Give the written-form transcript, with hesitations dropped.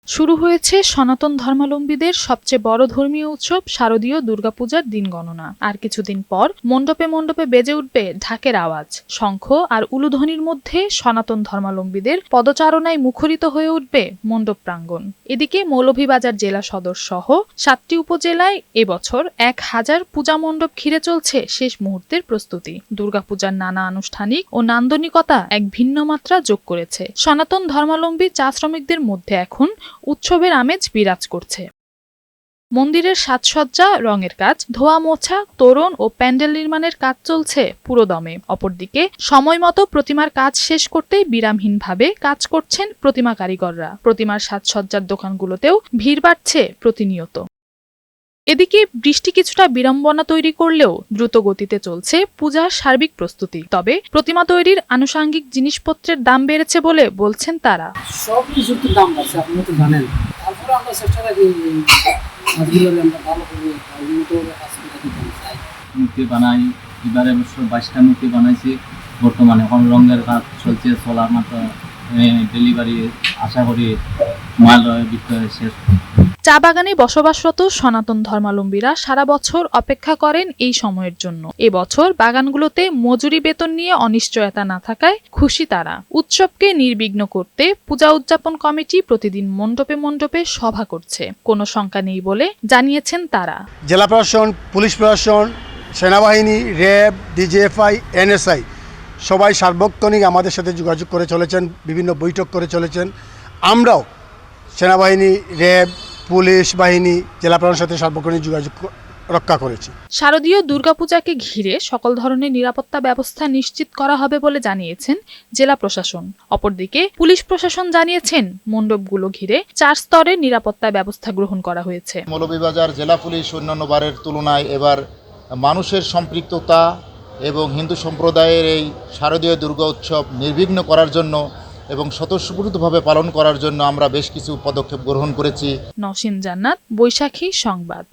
শুরু হয়েছে সনাতন ধর্মাবলম্বীদের সবচেয়ে বড় ধর্মীয় উৎসব শারদীয় দুর্গাপূজার দিন গণনা। আর কিছুদিন পর মণ্ডপে মণ্ডপে বেজে উঠবে ঢাকের আওয়াজ, শঙ্খ আর উলুধ্বনির মধ্যে সনাতন ধর্মাবলম্বীদের পদচারণায় মুখরিত হয়ে উঠবে মণ্ডপ প্রাঙ্গণ। এদিকে মৌলভীবাজার জেলা সদর সহ ৭টি উপজেলায় এবছর ১,০০০ পূজা মণ্ডপ ঘিরে চলছে শেষ মুহূর্তের প্রস্তুতি। দুর্গাপূজার নানা আনুষ্ঠানিক ও নান্দনিকতা এক ভিন্ন মাত্রা যোগ করেছে। সনাতন ধর্মাবলম্বী চা শ্রমিকদের মধ্যে এখন উৎসবের আমেজ বিরাজ করছে। মন্দিরের সাজসজ্জা, রঙের কাজ, ধোয়া মোছা, তোরণ ও প্যান্ডেল নির্মাণের কাজ চলছে পুরোদমে। অপরদিকে সময়মতো প্রতিমার কাজ শেষ করতেই বিরামহীনভাবে কাজ করছেন প্রতিমা কারিগররা। প্রতিমার সাজসজ্জার দোকানগুলোতেও ভিড় বাড়ছে প্রতিনিয়ত। এদিকে বৃষ্টি কিছুটা বিড়ম্বনা তৈরি করলেও দ্রুত গতিতে চলছে পূজার সার্বিক প্রস্তুতি। তবে প্রতিমা তৈরির আনুষঙ্গিক জিনিসপত্রের দাম বেড়েছে বলে বলছেন তারা। সব কিছুর তো দাম বাড়ছে, আপনি তো জানেন। তারপরে আমরা চেষ্টা রাখি কাজগুলো আমরা ভালো করে মূর্তি বানাই। এবারে 22টা মূর্তি বানাইছি। বর্তমানে এখন রঙের কাজ চলছে, সোলার মাত্র ডেলিভারি আশা করি মাল বিক্রয় শেষ। চা বাগানে বসবাসরত সনাতন ধর্মাবলম্বীরা সারা বছর অপেক্ষা করেন এই সময়ের জন্য। এবছর বাগানগুলোতে মজুরি বেতন নিয়ে অনিশ্চয়তা না থাকায় খুশি তারা। উৎসবকে নির্বিঘ্ন করতে পূজা উদযাপন কমিটি প্রতিদিন মণ্ডপে মণ্ডপে সভা করছে। কোনো শঙ্কা নেই বলে জানিয়েছেন তারা। জেলা প্রশাসন, পুলিশ প্রশাসন, সেনাবাহিনী, র্যাব, ডিজিএফআই, এনএসআই সবাই সার্বক্ষণিক আমাদের সাথে যোগাযোগ করে চলেছেন, বিভিন্ন বৈঠক করে চলেছেন। আমরাও সেনাবাহিনী, র্যাব, পুলিশ বাহিনী, জেলা প্রশাসনের সাথে সার্বক্ষণিক যোগাযোগ রক্ষা করেছি। শারদীয় দুর্গাপূজাকে ঘিরে সকল ধরনের নিরাপত্তা ব্যবস্থা নিশ্চিত করা হবে বলে জানিয়েছেন জেলা প্রশাসন। অপরদিকে পুলিশ প্রশাসন জানিয়েছেন মণ্ডপগুলো ঘিরে 4 স্তরের নিরাপত্তা ব্যবস্থা গ্রহণ করা হয়েছে। মৌলভীবাজার জেলা পুলিশ অন্যান্য বারের তুলনায় এবার মানুষের সম্পৃক্ততা এবং হিন্দু সম্প্রদায়ের এই শারদীয় দুর্গা উৎসব নির্বিঘ্ন করার জন্য এবং স্বতঃস্ফূর্তভাবে পালন করার জন্য আমরা বেশ কিছু পদক্ষেপ গ্রহণ করেছি। নওশীন জান্নাত, বৈশাখী সংবাদ।